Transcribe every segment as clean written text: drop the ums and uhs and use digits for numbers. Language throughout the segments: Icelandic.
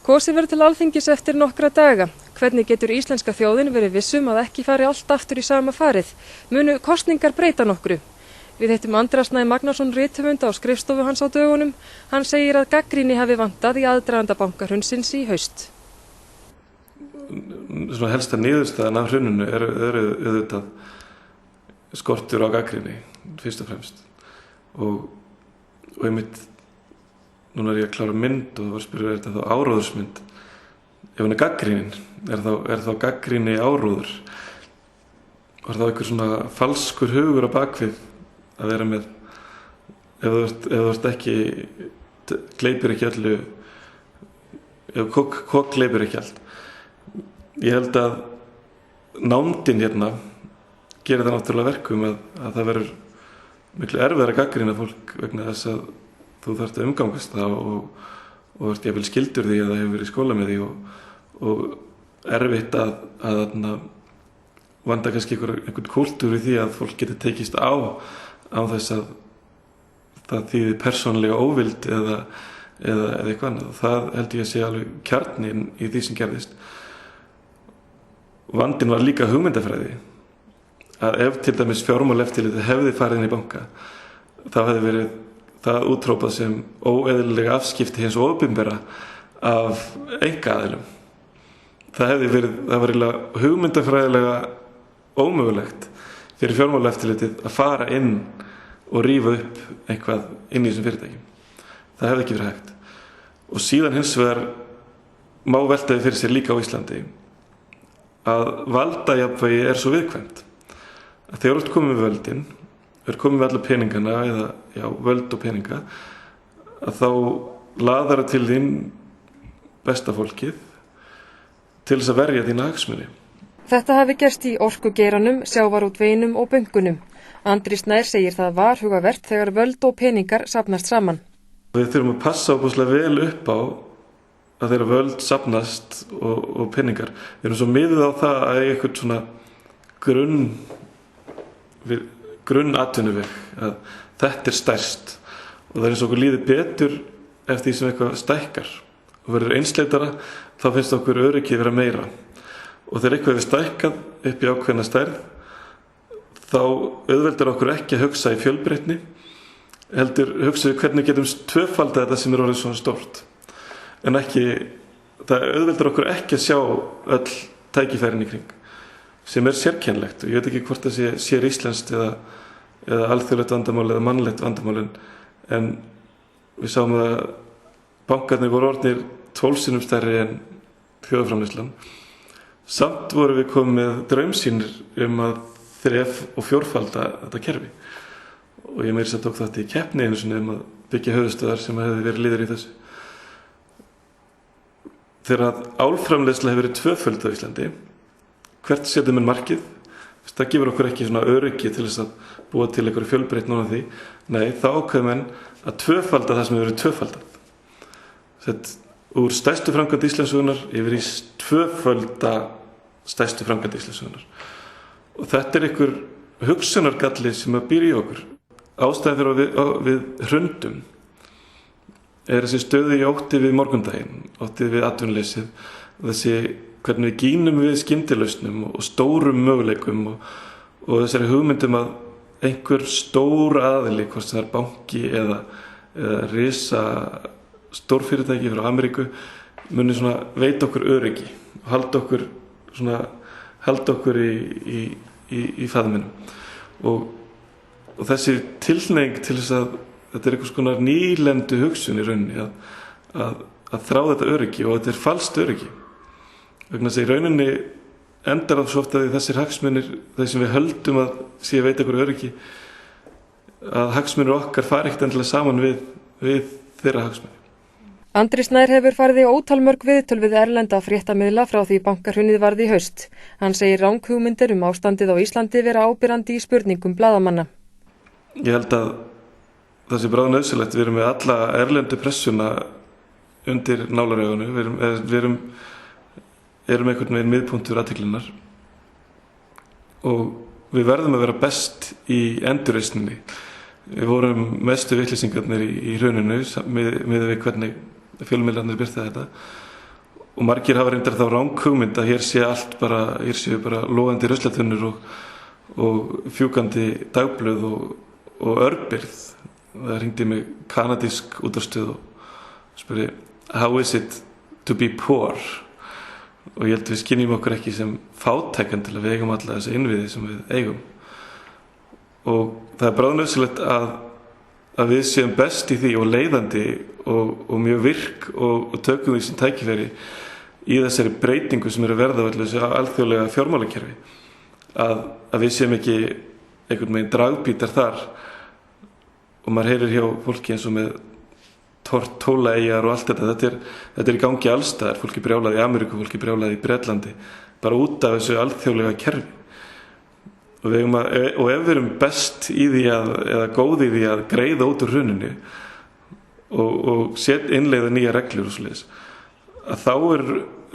Kosið verður til Alþingis eftir nokkra daga. Hvernig getur íslenska þjóðin verið vissum að ekki fari allt aftur í sama farið? Munu kosningar breyta nokkru? Við hittum Andra Snæ Magnason rithöfund á skrifstofu hans á dögunum. Hann segir að gagnrýni hafi vantað í aðdraganda bankahrunsins í haust. Svona helsta niðurstaðan af hruninu eru auðvitað skortur á gagnrýni, fyrst og fremst. Og einmitt núna ég að klára mynd og það var að spyrja, þetta þá áróðursmynd? Ef hann gagnrýnin, er þá gagnrýni áróður? Var þá einhver svona falskur hugur á bakvið að vera með, ef þú ert ekki, gleypir ekki öllu, ef kokk gleypir ekki allt. Ég held að nándin hérna gerir það náttúrulega verkum að það verður miklu erfiðara að gagnrýna fólk vegna þess að þú þarft að umgangast það og ert jafnvel skildur því að það hefur verið í skóla með því og erfitt að vanda kannski einhvern kúltúr í því að fólk getur tekist á þess að það þýði persónulega óvild eða eitthvað annað. Það held ég að sé alveg kjarninn í því sem gerðist. Vandinn var líka hugmyndafræði. Að ef til dæmis fjármálaeftirlitið hefði farið inn í banka, þá hefði verið það útrópað sem óeðlilega afskipti hins opinbera af einkaaðilum. Það var eiginlega hugmyndafræðilega ómögulegt fyrir fjármálaeftirlitið að fara inn og rífa upp eitthvað inn í þessum fyrirtækjum. Það hefði ekki verið hægt. Og síðan hins vegar má veltaði fyrir sér líka á Íslandi að valdajafnvægi er svo viðkvæmt. Að þegar þú ert komið við völdin, komið við alla peningana eða völd og peninga, að þá laðar til þín besta fólkið til þess að verja þína hagsmuni. Þetta hafi gerst í orkugeiranum, sjávarútveginum og bönkunum. Andri Snær segir það varhugavert þegar völd og peningar safnast saman. Við þurfum að passa óbúslega vel upp á að þeirra völd safnast og peningar. Við erum svo miðið á það að eitthvað svona grunnatvinnuveg, að þetta stærst og það eins og okkur líður betur eftir því sem eitthvað stækkar og verður einsleitara, þá finnst okkur öryggi vera meira. Og þegar eitthvað hefur stækkað upp í ákveðna stærð, þá auðveldar okkur ekki að hugsa í fjölbreytni, heldur hugsa við hvernig getum tvöfaldað þetta sem orðið svona stórt. En það auðveldar okkur ekki að sjá öll tækifærin í kring, sem sérkennlegt, og ég veit ekki hvort það sé séríslenskt eða alþjóðlegt vandamál eða mannlegt vandamál, en við sáum að bankarnir voru orðnir 12 sinnum stærri en þjóðarframleiðslan. Samt voru við komið með draumsýnir að þref og fjórfalda þetta kerfi. Og ég meira sér tók þetta í keppni einu sinni að byggja höfuðstöðar sem hefði verið liður í þessu. Þegar álframleiðsla hefur verið tvöföld á Íslandi, hvert setjum við markið? Það gefur okkur ekki svona öryggi til þess að búa til einhverju fjölbreytni núna því. Nei, þá ákveðum menn að tvöfalda það sem hefur verið tvöfaldað. Sett úr stærstu framkvæmd Íslandssögunnar yfir í tvöfalda stærstu framkvæmd Íslandssögunnar. Og þetta einhver hugsunargalli sem býr í okkur. Ástæðan fyrir við hrundum þessi stöðu í ótti við morgundaginn, ótti við atvinnuleysið, þessi hvernig við gínum við skyndilausnum og stórum möguleikum og þessari hugmyndum að einhver stór aðili, hvort það banki eða risa stórfyrirtæki frá Ameríku, muni svona veita okkur öryggi og halda okkur í faðminum. Og þessi tilhneiging til þess að þetta einhvers konar nýlendu hugsun í rauninni að þrá þetta öryggi, og þetta falskt öryggi. Vegna þess að í rauninni endar það svo oft að þessir hagsmunir, þeir sem við höldum að sé að veita okkur öryggi, að hagsmunir okkar fari ekkert endilega saman við þeirra hagsmunir. Andri Snær hefur farið í ótalmörg viðtöl við erlenda fréttamiðla frá því bankahrunið varð í haust. Hann segir ranghugmyndir ástandið á Íslandi vera áberandi í spurningum blaðamanna. Ég held að það sé bráðnauðsynlegt. Við erum með alla erlendu pressuna undir nálaraugunum. Við erum einhvern veginn miðpunktur athyglinnar og við verðum að vera best í endurreisninni. Við vorum mestu vitleysingarnir í hruninu með hvernig fjölmiðlarnir birta þetta, og margir hafa reyndar þá ranghugmynd að hér séu bara logandi ruslatunnur og fjúkandi dagblöð og örbirgð. Það hringdi mig kanadísk útvarpsstöð og spurði how is it to be poor, og ég held við skynjum okkur ekki sem fátækan til að við eigum alla þessi innviði sem við eigum, og það er bráðnauðsynlegt að við séum best í því og leiðandi og mjög virk og tökum því sem tækifæri í þessari breytingu sem eru að verða á þessu alþjóðlega fjármálakerfi, að við séum ekki einhvern veginn dragbítar þar. Og maður heyrir hjá fólki eins og með Tortóla-eyjar og allt þetta er í gangi allstaðar. Fólki brjálað í Ameríku, fólki brjálað í Bretlandi, bara út af þessu alþjóðlega kerfi. Og ef við erum best í því eða góð í því að greiða út úr hruninu og innleiða nýja reglur og svoleiðis, að þá er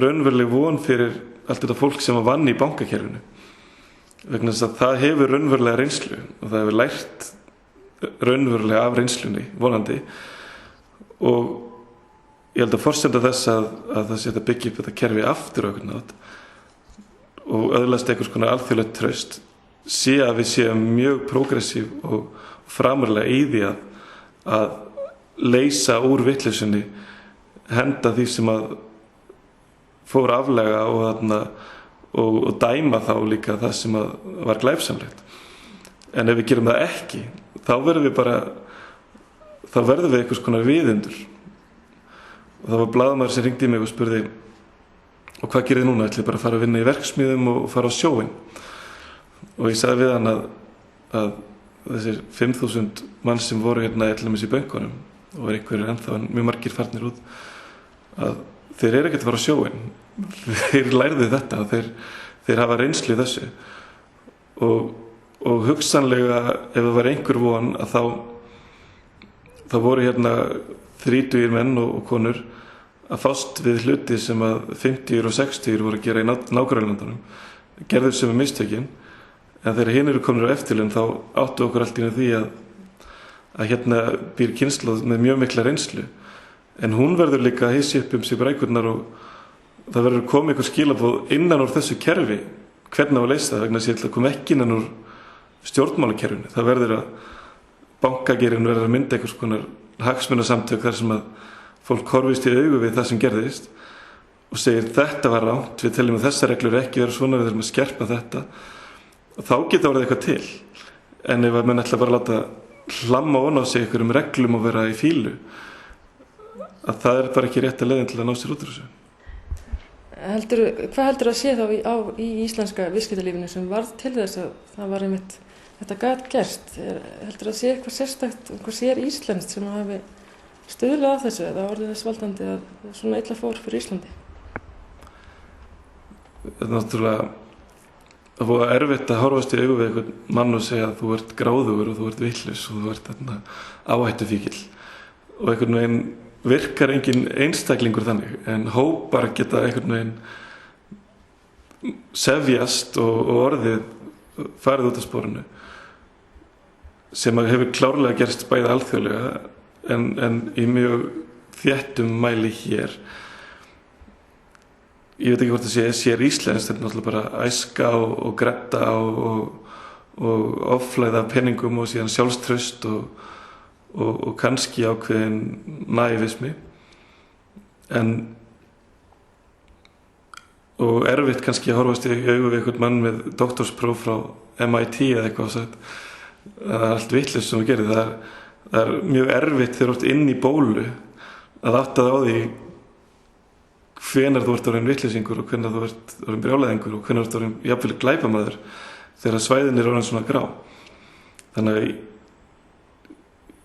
raunveruleg von fyrir allt þetta fólk sem vann í bankakerfinu, vegna þess að það hefur raunverulega reynslu og það hefur lært raunverulega af reynslunni, vonandi, og ég held að forsenda þess að það sé að byggja upp þetta kerfi aftur á einhvern nátt og öðlast einhvers konar alþjóðlegt traust, sé að við séum mjög progressív og framurlega í því að leysa úr vitleysunni, henda því sem að fór aflega og dæma þá líka það sem að var glæpsamlegt. En ef við gerum það ekki, þá verðum við einhvers konar viðundur. Og það var blaðamaður sem hringdi í mig og spurði, og hvað gerir þið núna? Ætlið bara að fara að vinna í verksmiðjum og fara á sjóinn? Og ég sagði við hann að þessir 5.000 mann sem voru hérna til dæmis í bönkunum, og einhverjir ennþá mjög margir farnir út, að þeir eru ekkert að fara á sjóinn. Þeir lærðu þetta og þeir hafa reynslu í þessu. Og hugsanlega, ef það var einhver von, að þá voru hérna 30 menn og konur að fást við hluti sem að 50 og 60 voru að gera í nágrannlöndunum, gerðu sem mistökin, en þegar hinn eru komin á eftirlaun þá áttu okkur allt í því að hérna býr kynslóð með mjög mikla reynslu, en hún verður líka að hysja upp sig brækurnar og það verður að koma einhver skilaboð innan úr þessu kerfi, hvernig á að leysa það, vegna þess að koma ekki innan úr stjórnmálakerfinu. Það verður að bankageirinn verður að mynda einhvers konar hagsmunasamtök þar sem að fólk horfist í augu við það sem gerðist og segir þetta var rangt, við teljum að þessar reglur ekki vera svona, við þurfum að skerpa þetta, og þá geta orðið eitthvað til. En ef að menn ætla bara að láta hlamma ofan á sig einhverjum reglum og vera í fílu, að það er bara ekki rétt að leiðin til að ná sér út úr þessu. Hvað heldur að sé þá í íslenska viðskiptalífinu sem varð til þess að það var einmitt þetta gat gerst? Heldur að sé eitthvað sérstakt, eitthvað sér íslenskt sem hafi stuðlað að þessu eða orðið þess valdandi að svona illa fór fyrir Íslandi? Það er náttúrulega það var erfitt að horfast í augu við einhvern mann og segja að þú ert gráðugur og þú ert vitlaus og þú ert áhættufíkill, og einhvern veginn virkar engin einstaklingur þannig, en hópar geta einhvern veginn sefjast og orðið farið út af sporinu, sem að hefur klárlega gerst bæði alþjóðlega en í mjög þéttum mæli hér. Ég veit ekki hvort það sér íslenskt, þetta er náttúrulega bara æska og gretta og offlæða peningum og síðan sjálfstraust og kannski ákveðin nævismi, og erfitt kannski að horfast í augu við einhvern mann með doktorspróf frá MIT eða eitthvað og sagt það er allt vitlaust sem þú gerir. Það er mjög erfitt þegar þú ert inn í bólu að átta þig á því hvenær þú ert orðinn vitleysingur og hvenær þú ert orðinn brjálæðingur og hvenær þú ert orðinn jafnvel glæpamaður þegar svæðin er orðin svona grá. Þannig að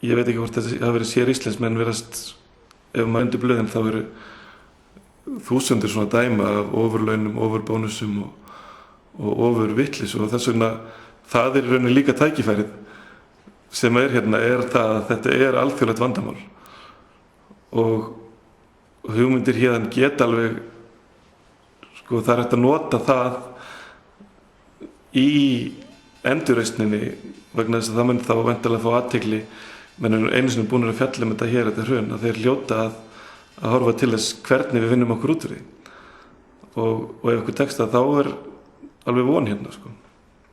ég veit ekki hvort það hafi verið sér íslensk, menn verast, ef maður undir blöðin þá eru þúsundir svona dæma af ofurlaunum, ofurbónusum og ofurvitleysu, og þess vegna það er í rauninni líka tækifærið sem er hérna, er það að þetta er alþjóðlegt vandamál og hugmyndir hérna geta alveg, sko, það er hægt að nota það í endurreisninni vegna þess að það mun þá væntanlega fá athygli, menn er einu sinni búin að fjalla um þetta hér, þetta hrun, að þeir hljóta að horfa til þess hvernig við vinnum okkur út úr því. og ef ykkur tekst það þá alveg von hérna sko.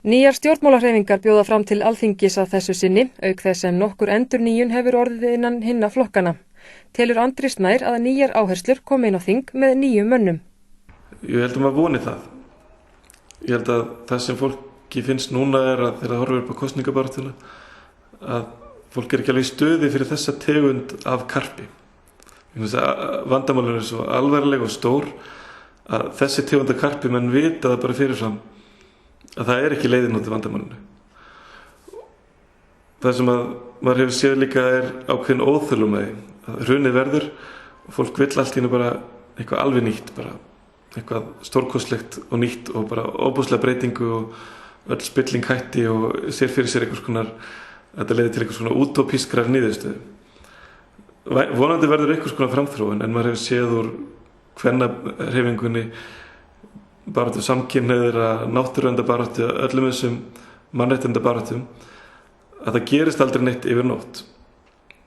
Nýjar stjórnmálahreyfingar bjóða fram til Alþingis að þessu sinni, auk þess sem nokkur endurnýjun hefur orðið innan hinna flokkana. Telur Andri Snær að nýjar áherslur komi inn á þing með nýjum mönnum. Ég held að maður voni það. Ég held að það sem fólki finnst núna að þegar það horfir upp á kosningabarátuna að fólk ekki alveg í stuði fyrir þessa tegund af karpi. Vandamálin svo alvarleg og stór að þessi tegund af karpi menn vita það bara fyrirfram að það ekki leiðin út í vandamálinu. Það sem að maður hefur séð líka ákveðin óþölum með því. Hrunið verður og fólk vill allt í einu bara eitthvað alveg nýtt, bara eitthvað stórkostlegt og nýtt og bara óbúslega breytingu og öll spilling hætti og sér fyrir sér þetta leiðir til einhvers konar útópískrar niðurstöðu. Vonandi verður einhvers konar framþróun en maður hefur séð úr kvennahreyfingunni baráttu samkynhneigðra, náttúruverndarbaráttu, öllum þessum mannréttindabaráttum að það gerist aldrei neitt yfir nótt.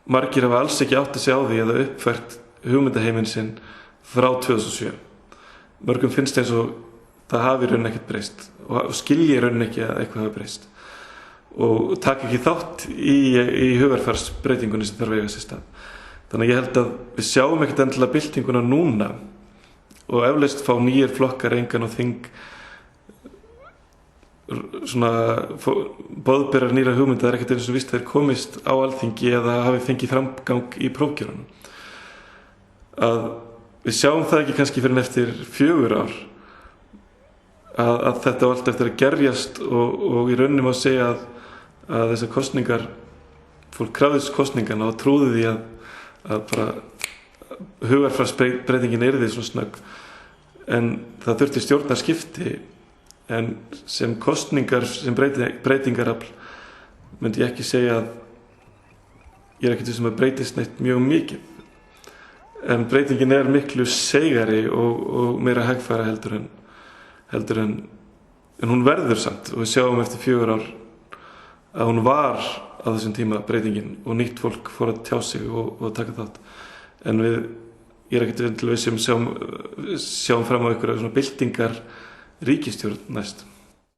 Margir hafa alls ekki átt að sjá því eða uppfært hugmyndaheiminn sinn frá 2007. Mörgum finnst eins og það hafi í rauninni ekkert breyst og skilji í rauninni ekki að eitthvað hafi breyst og taka ekki þátt í hugarfarsbreytingunni sem þarf að eiga sér stað. Þannig að ég held að við sjáum ekkert endilega byltinguna núna og eflaust fá nýjir flokkar engan á þing svona boðberar nýra hugmynda ekkert eins og víst þeir komist á Alþingi eða hafi fengið framgang í prófkjörunum. Að við sjáum það ekki kannski fyrir eftir 4 ár að þetta á allt eftir að gerjast og í rauninni má segja að þessar kosningar, fólk krafðist kosningarna og trúði því að bara hugarfarsbreytingin yrði svona snögg en það þurfti stjórnarskipti en sem kosningar, sem breytingarafl myndi ég ekki segja að ég ekkert sem að breytist neitt mjög mikið en breytingin miklu seigari og meira hægfara heldur en hún verður samt og við sjáum eftir 4 ár að hún var á þessum tíma breytingin og nýtt fólk fór að tjá sig og taka þátt en ég ekkert við sem sjáum fram á einhverja svona byltingar ríkisstjórn næst.